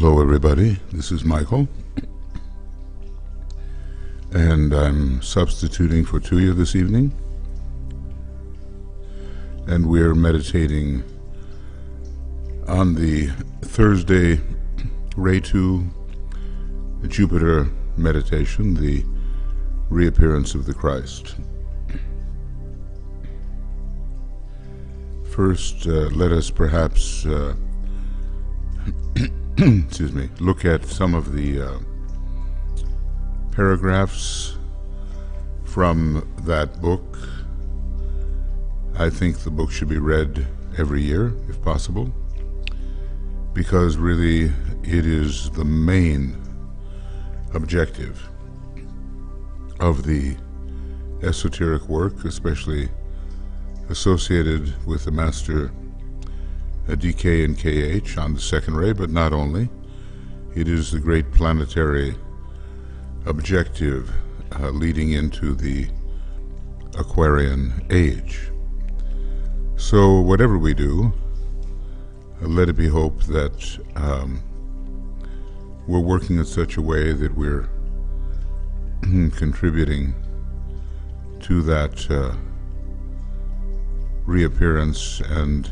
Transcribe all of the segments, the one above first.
Hello everybody, this is Michael, and I'm substituting for Tuya this evening, and we're meditating on the Thursday Ray 2 Jupiter meditation, the reappearance of the Christ. First, let us perhaps excuse me, look at some of the paragraphs from that book. I think the book should be read every year, if possible, because really it is the main objective of the esoteric work, especially associated with the Master DK and KH on the second ray, but not only. It is the great planetary objective leading into the Aquarian age. So whatever we do, let it be hoped that we're working in such a way that we're contributing to that reappearance and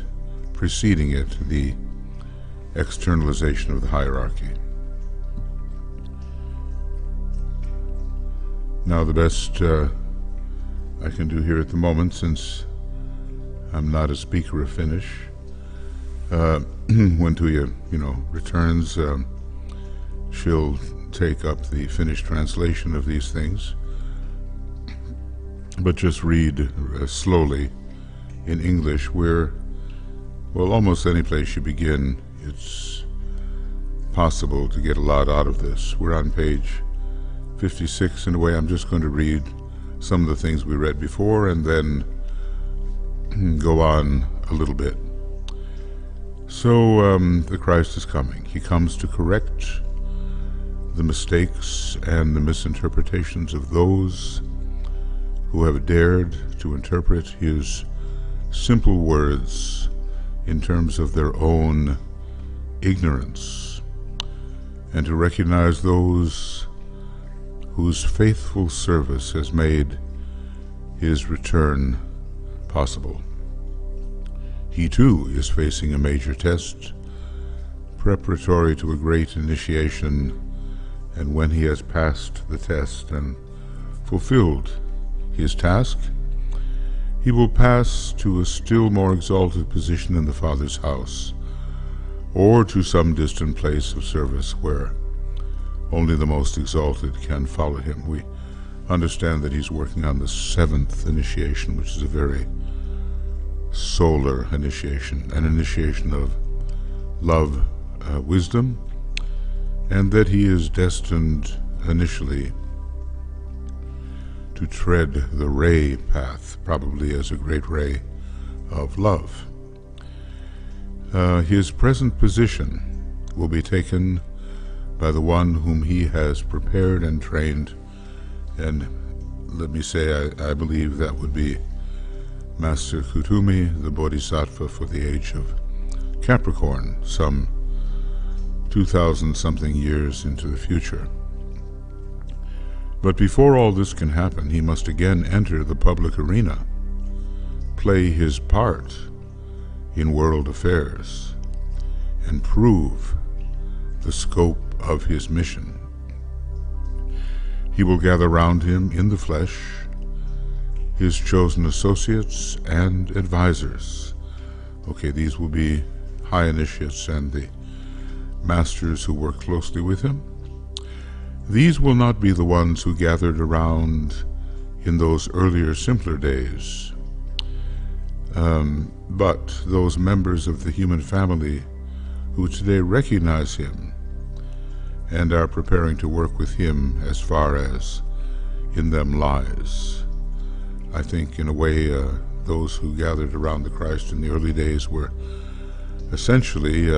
preceding it, the externalization of the hierarchy. Now, the best I can do here at the moment, since I'm not a speaker of Finnish, when Tuya, returns, she'll take up the Finnish translation of these things, but just read slowly in English, where almost any place you begin, it's possible to get a lot out of this. We're on page 56 in a way. I'm just going to read some of the things we read before and then go on a little bit. So the Christ is coming. He comes to correct the mistakes and the misinterpretations of those who have dared to interpret his simple words in terms of their own ignorance, and to recognize those whose faithful service has made his return possible. He too is facing a major test, preparatory to a great initiation, and when he has passed the test and fulfilled his task, he will pass to a still more exalted position in the Father's house, or to some distant place of service where only the most exalted can follow him. We understand that he's working on the 7th initiation, which is a very solar initiation, an initiation of love, wisdom, and that he is destined initially to tread the ray path, probably as a great ray of love. His present position will be taken by the one whom he has prepared and trained, and let me say, I believe that would be Master Kutumi, the Bodhisattva for the age of Capricorn, some 2,000 something years into the future. But before all this can happen, he must again enter the public arena, play his part in world affairs, and prove the scope of his mission. He will gather round him in the flesh his chosen associates and advisors. Okay, these will be high initiates and the masters who work closely with him. These will not be the ones who gathered around in those earlier, simpler days, but those members of the human family who today recognize him and are preparing to work with him as far as in them lies. I think, in a way, those who gathered around the Christ in the early days were essentially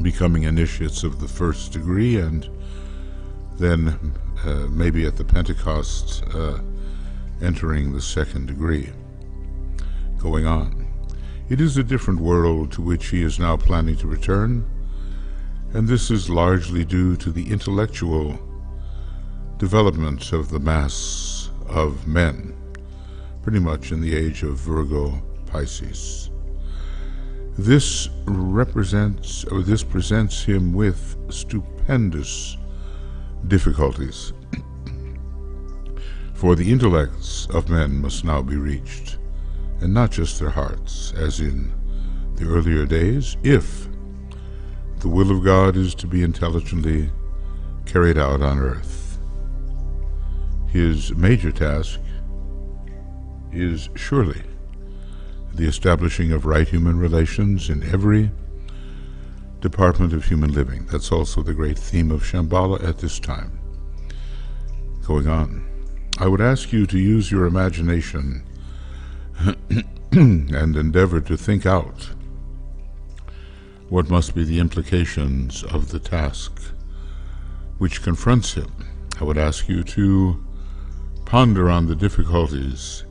becoming initiates of the first degree, and then maybe at the Pentecost entering the second degree, going on. It is a different world to which he is now planning to return, And this is largely due to the intellectual development of the mass of men, pretty much in the age of Virgo Pisces. This presents him with stupendous difficulties, for the intellects of men must now be reached, and not just their hearts, as in the earlier days, if the will of God is to be intelligently carried out on earth. His major task is surely the establishing of right human relations in every department of human living. That's also the great theme of Shambhala at this time. Going on, I would ask you to use your imagination and endeavor to think out what must be the implications of the task which confronts him. I would ask you to ponder on the difficulties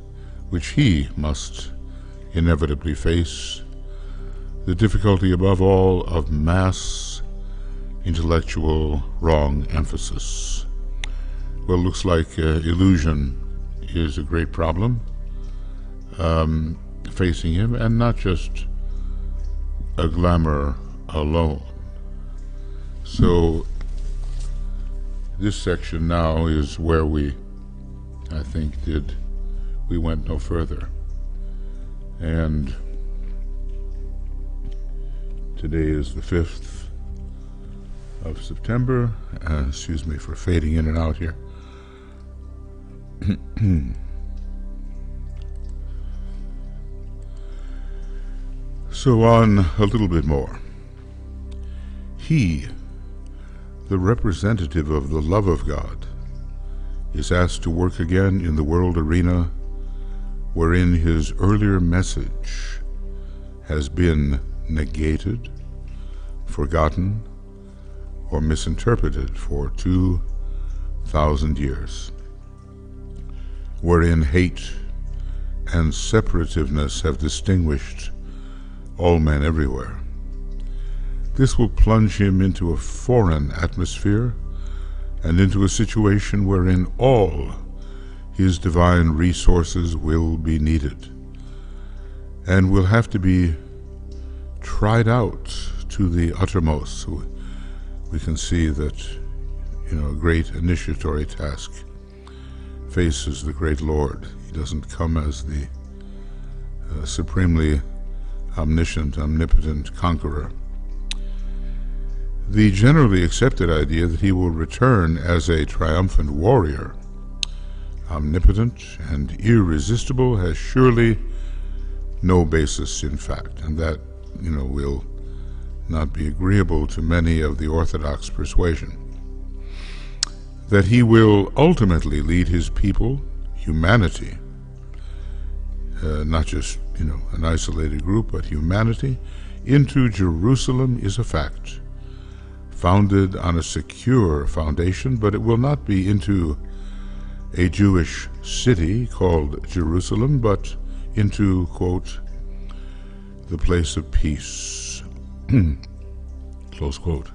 which he must inevitably face, the difficulty above all of mass intellectual wrong emphasis. Well, it looks like illusion is a great problem facing him, and not just a glamour alone. So this section now is where we went no further. And today is the 5th of September. Excuse me for fading in and out here. So on a little bit more. He, the representative of the love of God, is asked to work again in the world arena wherein his earlier message has been negated, forgotten, or misinterpreted for 2,000 years, wherein hate and separativeness have distinguished all men everywhere. This will plunge him into a foreign atmosphere and into a situation wherein all his divine resources will be needed and will have to be tried out to the uttermost. So we can see that, a great initiatory task faces the great Lord. He doesn't come as the supremely omniscient, omnipotent conqueror. The generally accepted idea that he will return as a triumphant warrior, omnipotent and irresistible, has surely no basis in fact, and that, will not be agreeable to many of the Orthodox persuasion. That he will ultimately lead his people, humanity, not just, an isolated group, but humanity, into Jerusalem is a fact, founded on a secure foundation, but it will not be into a Jewish city called Jerusalem, but into, quote, the place of peace, close quote,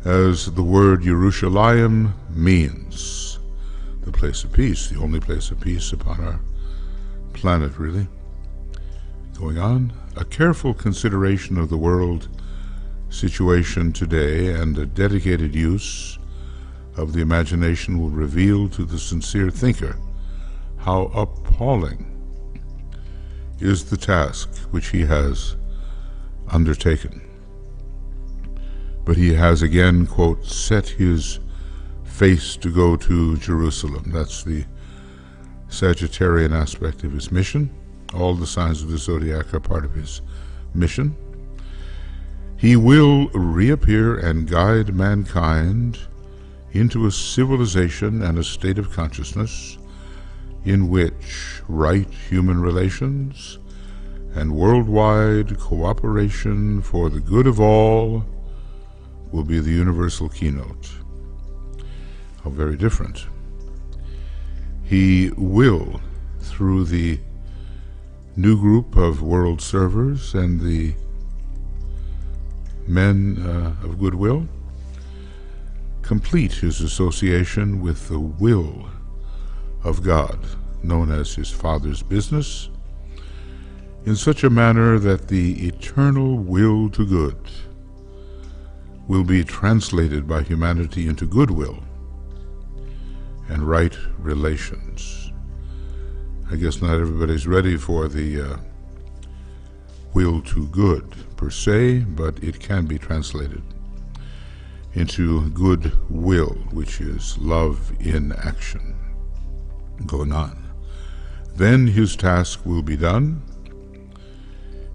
as the word Yerushalayim means, the place of peace, the only place of peace upon our planet, really. Going on, a careful consideration of the world situation today and a dedicated use of the imagination will reveal to the sincere thinker how appalling is the task which he has undertaken. But he has again, quote, set his face to go to Jerusalem. That's the Sagittarian aspect of his mission. All the signs of the zodiac are part of his mission. He will reappear and guide mankind into a civilization and a state of consciousness in which right human relations and worldwide cooperation for the good of all will be the universal keynote. How very different. He will, through the new group of world servers and the men of goodwill, complete his association with the will of God, known as his Father's business, in such a manner that the eternal will to good will be translated by humanity into goodwill and right relations. I guess not everybody's ready for the will to good per se, but it can be translated into good will, which is love in action going on. Then his task will be done.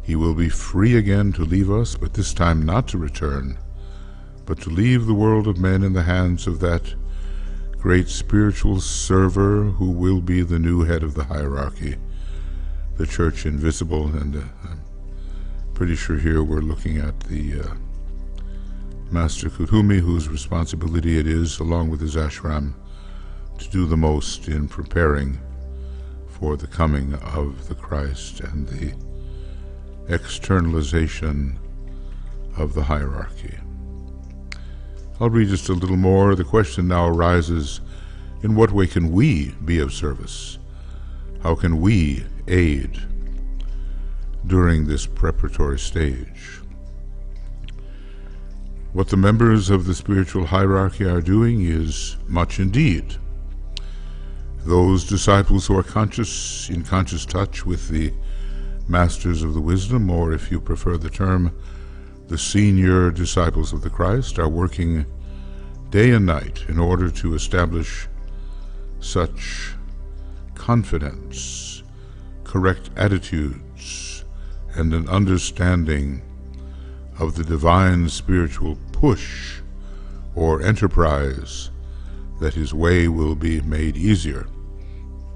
He will be free again to leave us, but this time not to return, but to leave the world of men in the hands of that great spiritual server who will be the new head of the hierarchy, the church invisible. And I'm pretty sure here we're looking at the Master Kuthumi, whose responsibility it is, along with his ashram, to do the most in preparing for the coming of the Christ and the externalization of the hierarchy. I'll read just a little more. The question now arises, in what way can we be of service? How can we aid during this preparatory stage? What the members of the spiritual hierarchy are doing is much indeed. Those disciples who are in conscious touch with the masters of the wisdom, or if you prefer the term, the senior disciples of the Christ, are working day and night in order to establish such confidence, correct attitudes, and an understanding of the divine spiritual push or enterprise that his way will be made easier.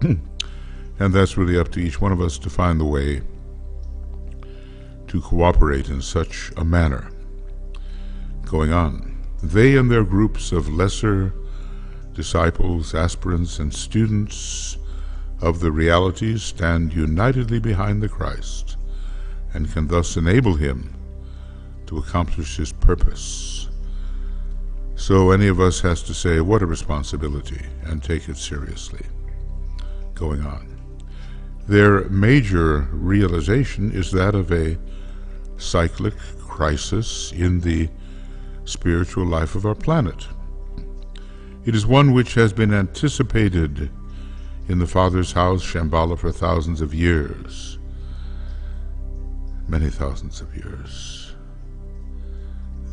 And that's really up to each one of us to find the way to cooperate in such a manner going on. They and their groups of lesser disciples, aspirants, and students of the realities stand unitedly behind the Christ and can thus enable him to accomplish his purpose. So any of us has to say, what a responsibility, and take it seriously going on. Their major realization is that of a cyclic crisis in the spiritual life of our planet. It is one which has been anticipated in the Father's house, Shambhala, for thousands of years, many thousands of years.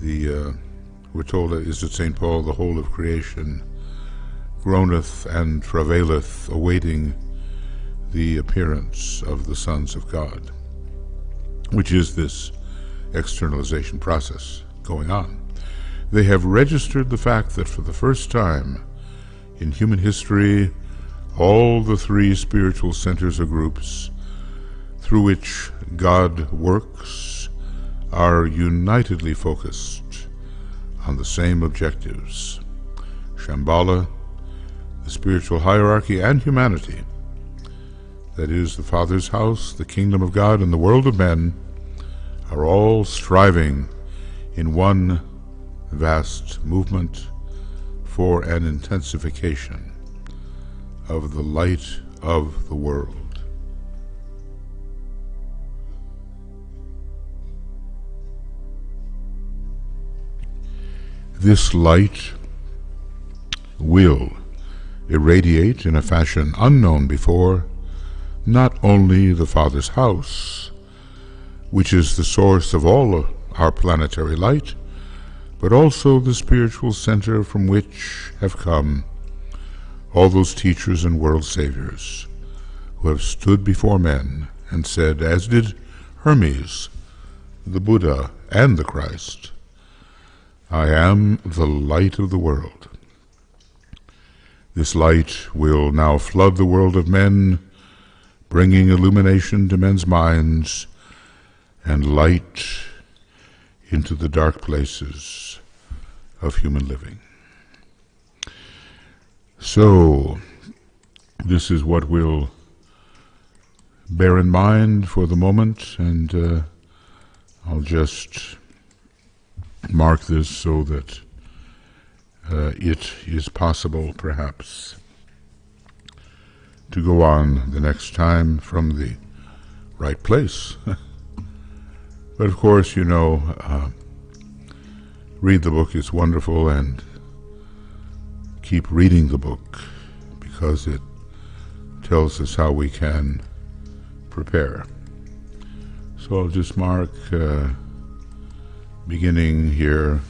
We're told, is it St. Paul, the whole of creation groaneth and travaileth, awaiting the appearance of the sons of God, which is this externalization process going on. They have registered the fact that for the first time in human history, all the three spiritual centers or groups through which God works are unitedly focused on the same objectives. Shambhala, the spiritual hierarchy, and humanity, that is, the Father's house, the kingdom of God, and the world of men, are all striving in one vast movement for an intensification of the light of the world. This light will irradiate in a fashion unknown before not only the Father's house, which is the source of all our planetary light, but also the spiritual center from which have come all those teachers and world saviors who have stood before men and said, as did Hermes, the Buddha, and the Christ, I am the light of the world. This light will now flood the world of men, bringing illumination to men's minds and light into the dark places of human living. So, this is what we'll bear in mind for the moment, and I'll just mark this so that it is possible, perhaps, to go on the next time from the right place. But of course, read the book, it's wonderful, and keep reading the book because it tells us how we can prepare. So I'll just mark beginning here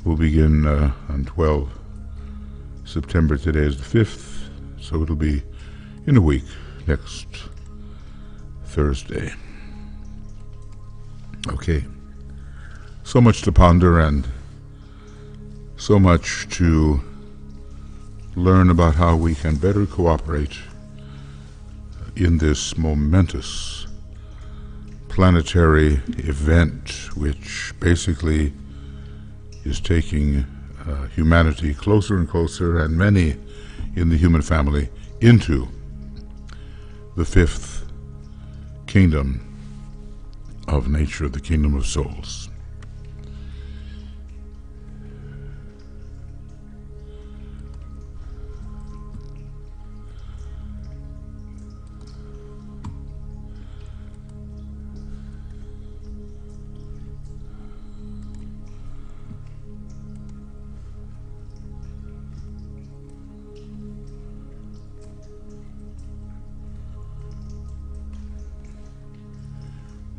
we'll begin on 12 September. Today is the 5th, so it'll be in a week, next Thursday. Okay, so much to ponder and so much to learn about how we can better cooperate in this momentous planetary event, which basically is taking humanity closer and closer, and many in the human family, into the fifth kingdom of nature, the kingdom of souls.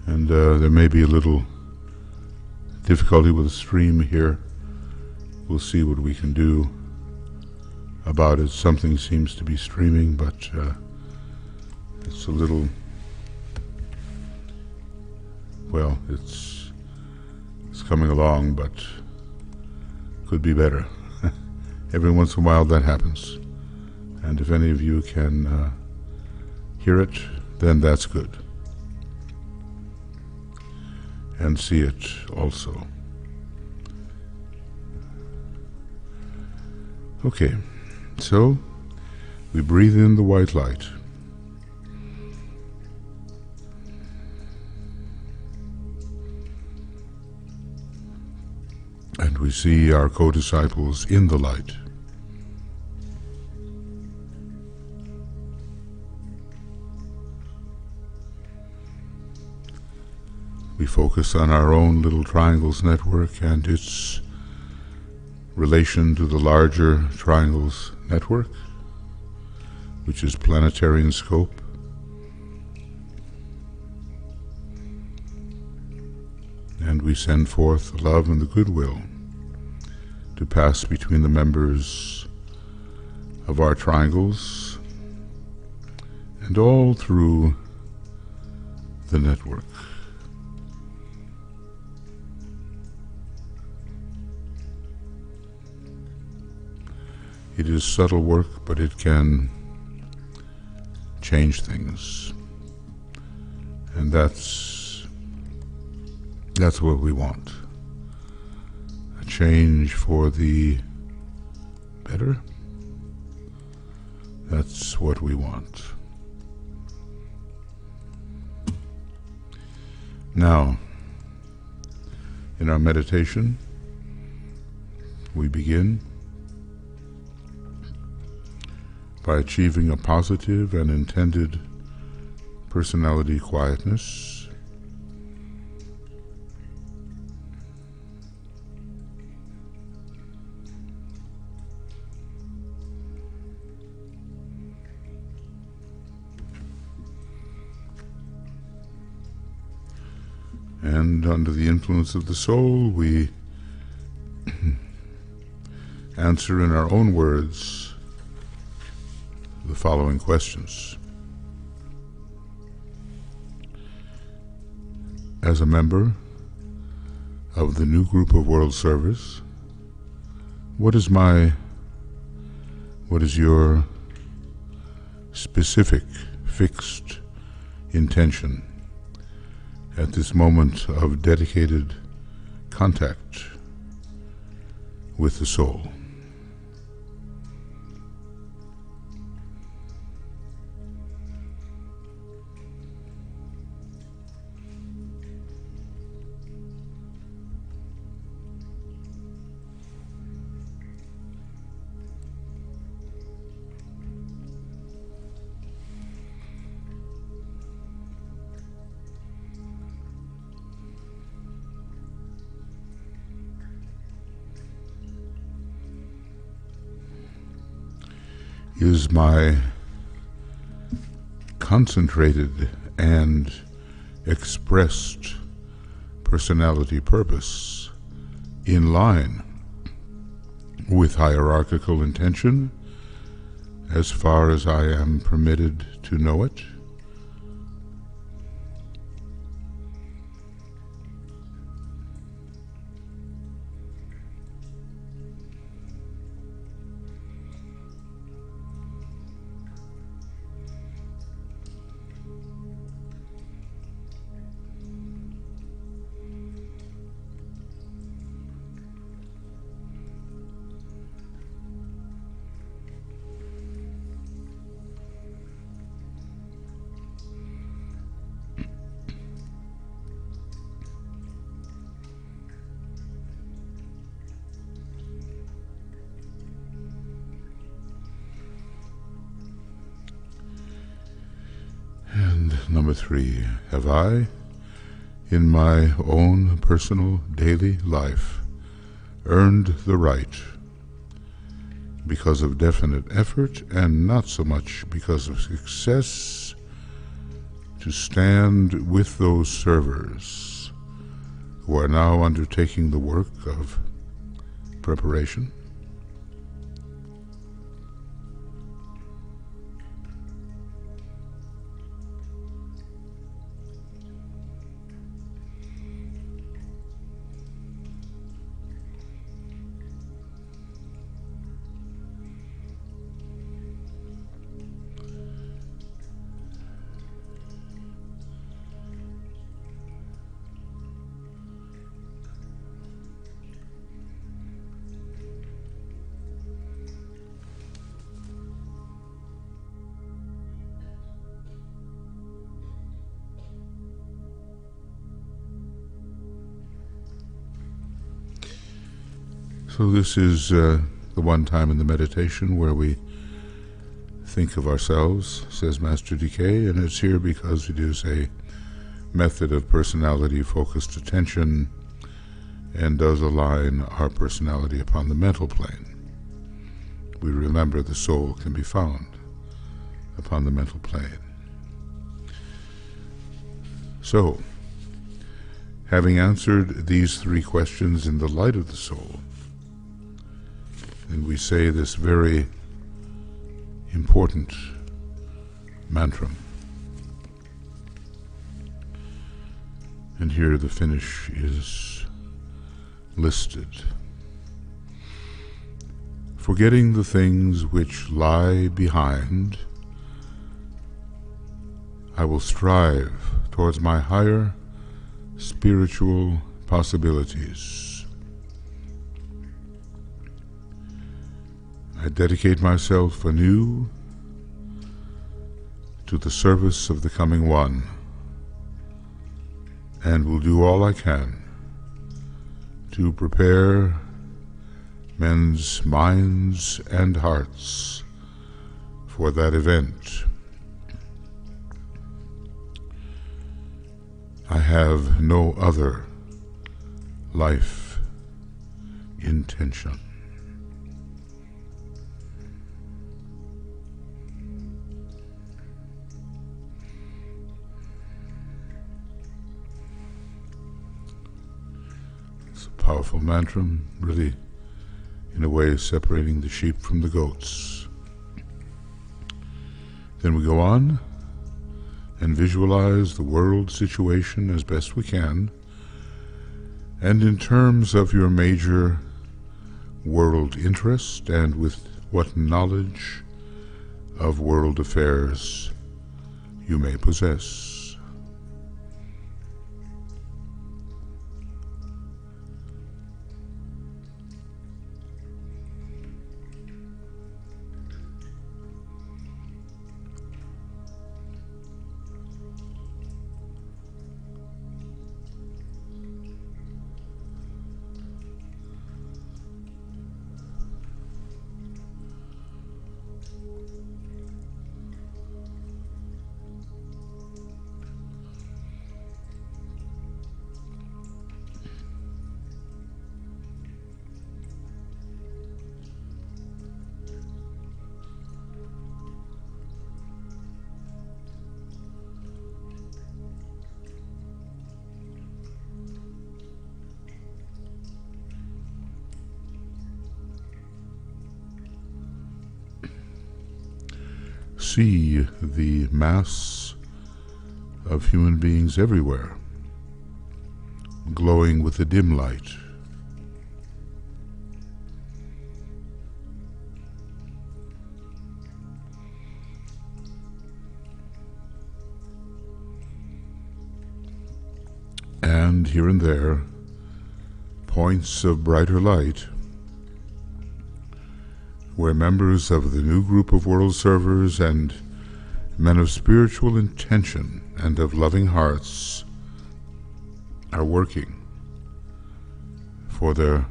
And there may be a little difficulty with the stream here. We'll see what we can do about it. Something seems to be streaming, but it's a little, well, it's coming along, but could be better. Every once in a while that happens. And if any of you can hear it, then that's good. And see it also. Okay, so we breathe in the white light. And we see our co-disciples in the light. We focus on our own little triangles network and its relation to the larger triangles network, which is planetary in scope. And we send forth the love and the goodwill to pass between the members of our triangles and all through the network. It is subtle work, but it can change things. And that's what we want. A change for the better. That's what we want. Now, in our meditation, we begin by achieving a positive and intended personality quietness. And under the influence of the soul, we answer in our own words the following questions. As a member of the new group of world service, what is your specific, fixed intention at this moment of dedicated contact with the soul? Is my concentrated and expressed personality purpose in line with hierarchical intention as far as I am permitted to know it? And number 3, have I, in my own personal daily life, earned the right, because of definite effort and not so much because of success, to stand with those servers who are now undertaking the work of preparation? So this is the one time in the meditation where we think of ourselves, says Master DK, and it's here because it is a method of personality-focused attention and does align our personality upon the mental plane. We remember the soul can be found upon the mental plane. So, having answered these 3 questions in the light of the soul, and we say this very important mantra. And here the finish is listed. Forgetting the things which lie behind, I will strive towards my higher spiritual possibilities. I dedicate myself anew to the service of the Coming One, and will do all I can to prepare men's minds and hearts for that event. I have no other life intention. Powerful mantra, really, in a way, separating the sheep from the goats. Then we go on and visualize the world situation as best we can, and in terms of your major world interest and with what knowledge of world affairs you may possess. see the mass of human beings everywhere, glowing with a dim light. And here and there, points of brighter light, where members of the new group of world servers and men of spiritual intention and of loving hearts are working for their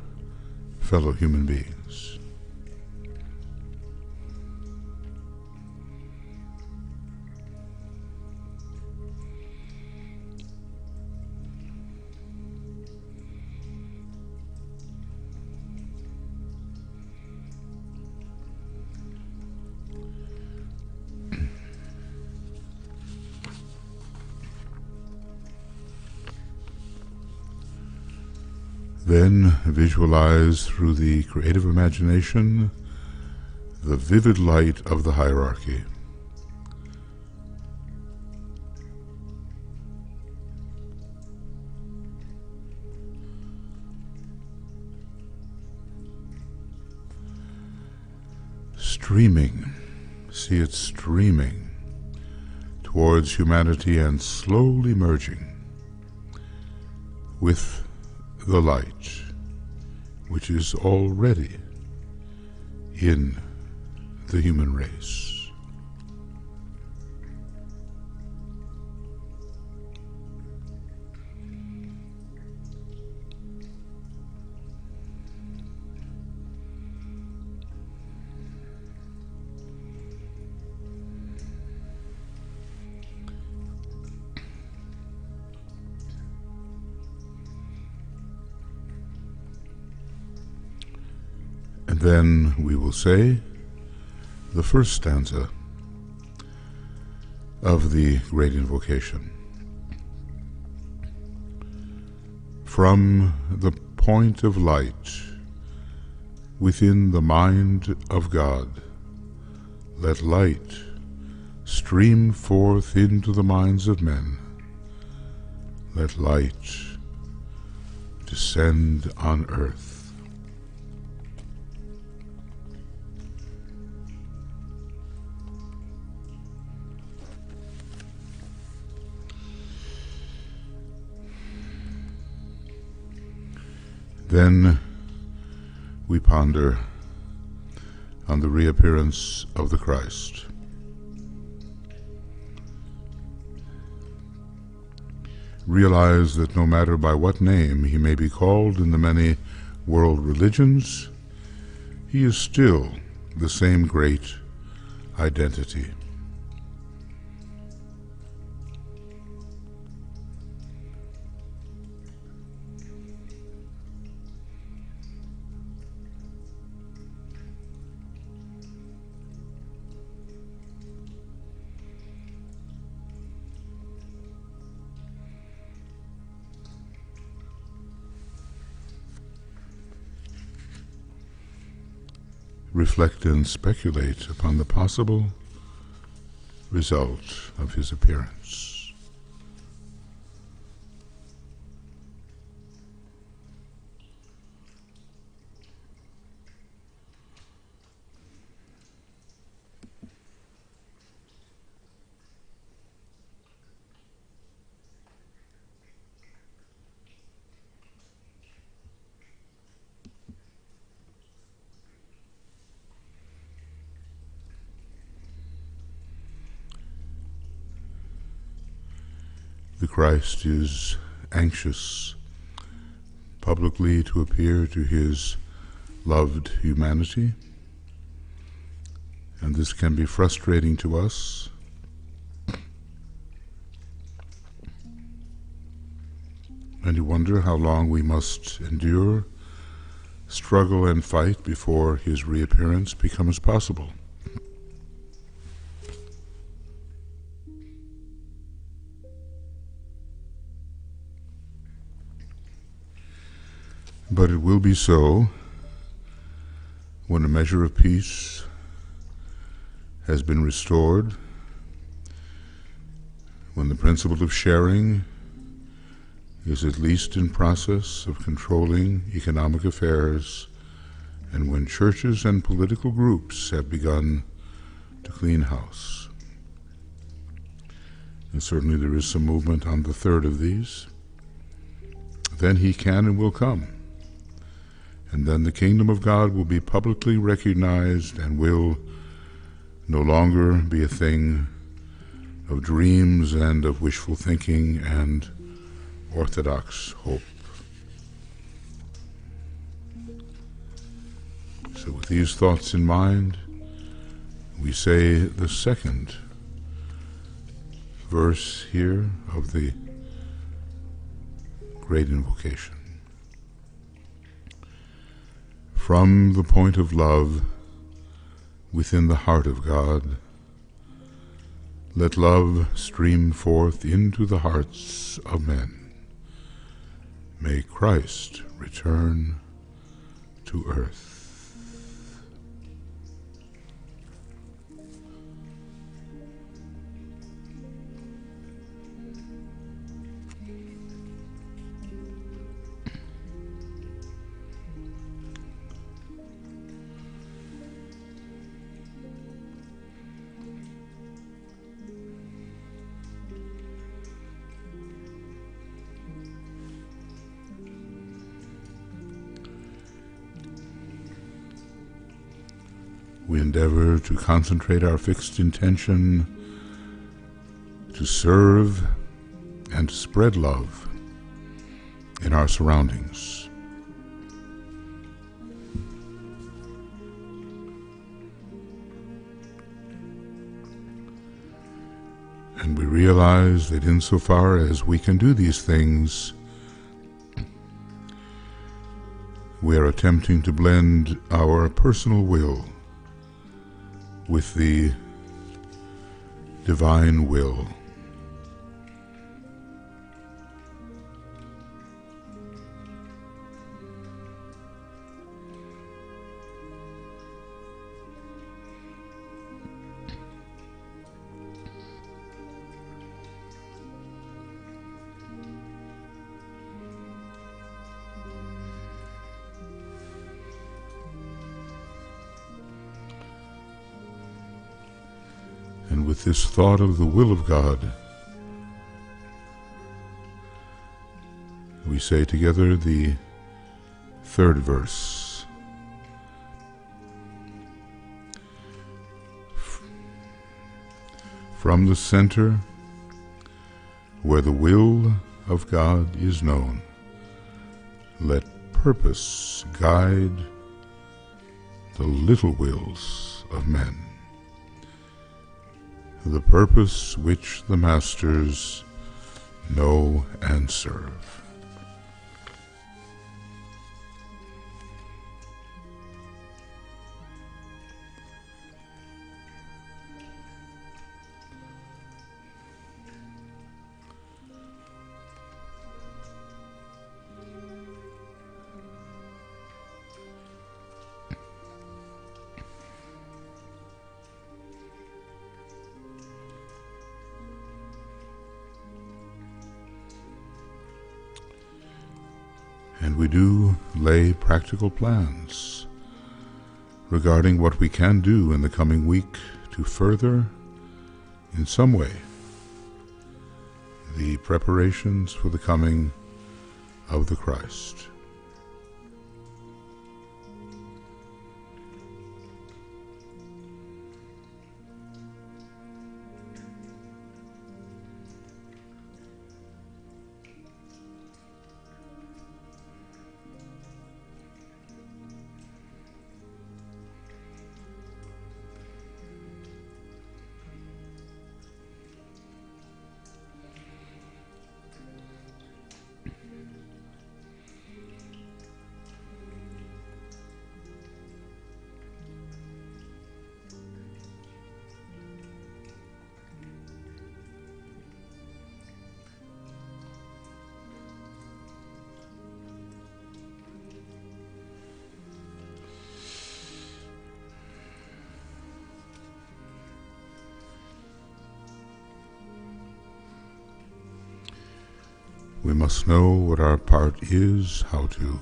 fellow human beings. Then visualize through the creative imagination the vivid light of the hierarchy. Streaming, see it streaming towards humanity and slowly merging with the light, which is already in the human race. And then we will say the first stanza of the great invocation. From the point of light within the mind of God, let light stream forth into the minds of men. Let light descend on earth. Then we ponder on the reappearance of the Christ. Realize that no matter by what name he may be called in the many world religions, he is still the same great identity. Reflect and speculate upon the possible result of his appearance. The Christ is anxious publicly to appear to his loved humanity, and this can be frustrating to us. And you wonder how long we must endure, struggle, and fight before his reappearance becomes possible. But it will be so when a measure of peace has been restored, when the principle of sharing is at least in process of controlling economic affairs, and when churches and political groups have begun to clean house. And certainly there is some movement on the third of these. Then he can and will come. And then the kingdom of God will be publicly recognized and will no longer be a thing of dreams and of wishful thinking and orthodox hope. So with these thoughts in mind, we say the second verse here of the great invocation. From the point of love within the heart of God, let love stream forth into the hearts of men. May Christ return to earth. We endeavor to concentrate our fixed intention to serve and to spread love in our surroundings. And we realize that insofar as we can do these things, we are attempting to blend our personal will with the divine will. And with this thought of the will of God, we say together the third verse. From the center, where the will of God is known, let purpose guide the little wills of men, the purpose which the masters know and serve. And we do lay practical plans regarding what we can do in the coming week to further, in some way, the preparations for the coming of the Christ. We must know what our part is, how to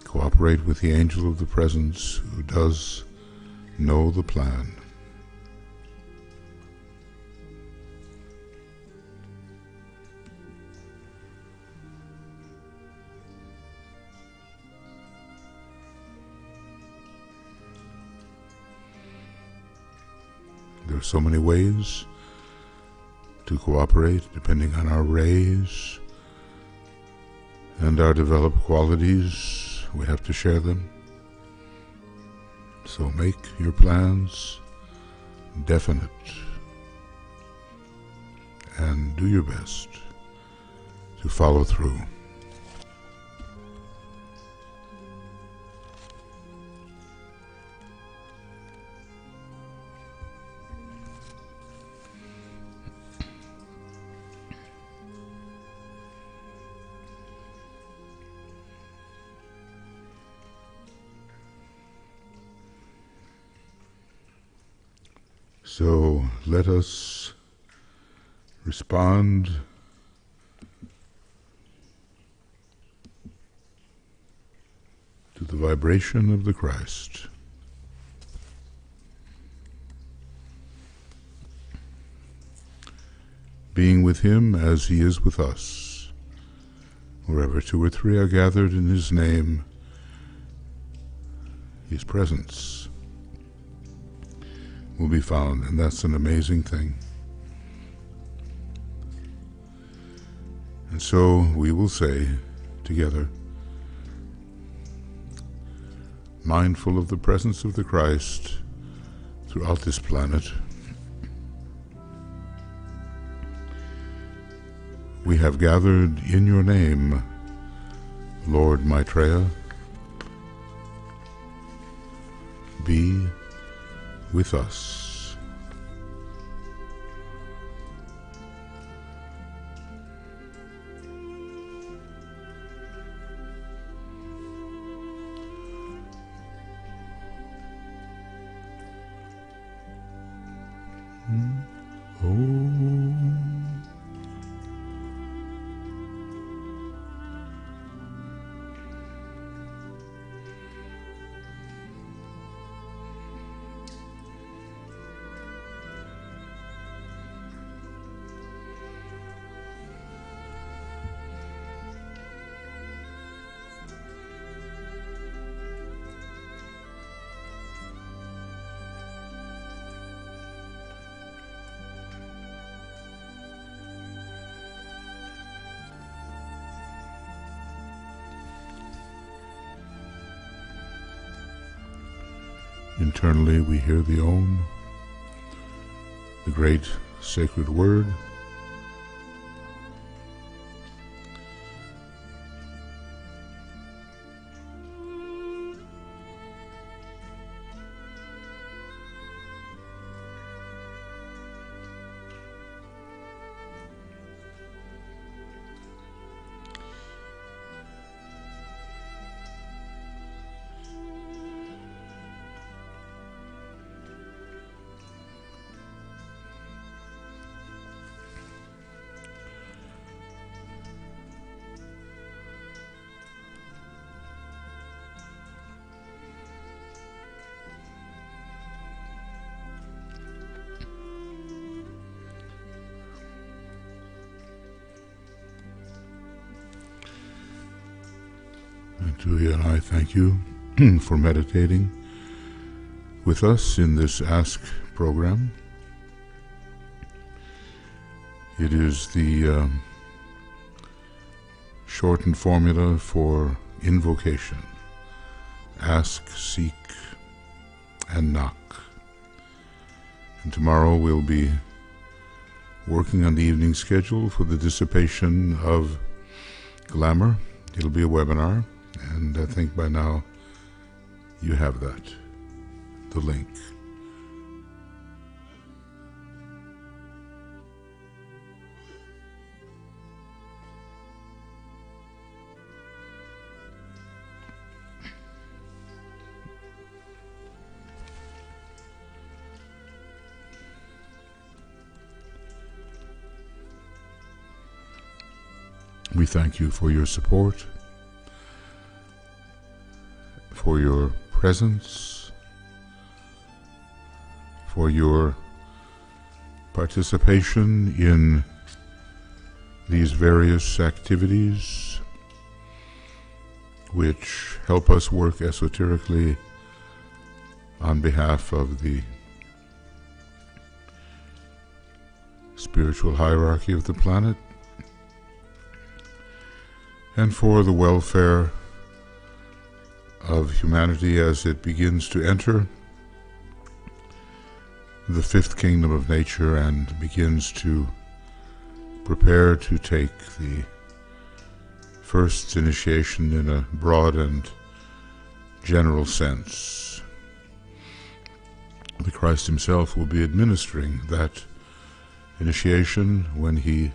cooperate with the angel of the presence who does know the plan. There are so many ways to cooperate depending on our rays and our developed qualities. We have to share them. So make your plans definite and do your best to follow through. So let us respond to the vibration of the Christ. Being with Him as He is with us. Wherever two or three are gathered in His name, His presence will be found, and that's an amazing thing. And so we will say together, mindful of the presence of the Christ throughout this planet, we have gathered in your name, Lord Maitreya. Be with us. Internally we hear the Om, the great sacred word. Julia and I thank you for meditating with us in this Ask program. It is the shortened formula for invocation. Ask, seek, and knock. And tomorrow we'll be working on the evening schedule for the dissipation of glamour. It'll be a webinar. And I think by now you have that, the link. We thank you for your support, for your presence, for your participation in these various activities which help us work esoterically on behalf of the spiritual hierarchy of the planet, and for the welfare of humanity as it begins to enter the fifth kingdom of nature and begins to prepare to take the first initiation in a broad and general sense. The Christ himself will be administering that initiation when he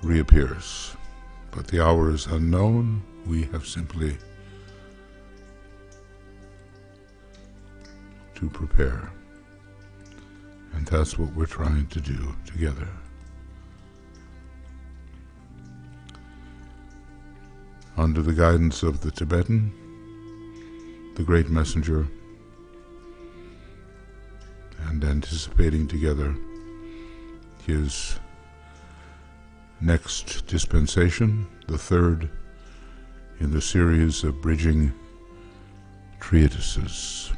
reappears. But the hour is unknown. We have simply to prepare. And that's what we're trying to do together. Under the guidance of the Tibetan, the great messenger, and anticipating together his next dispensation, the third in the series of bridging treatises.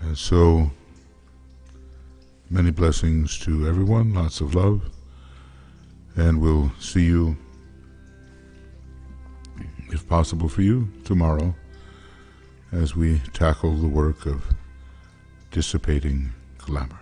And so, many blessings to everyone, lots of love, and we'll see you, if possible for you, tomorrow as we tackle the work of dissipating glamour.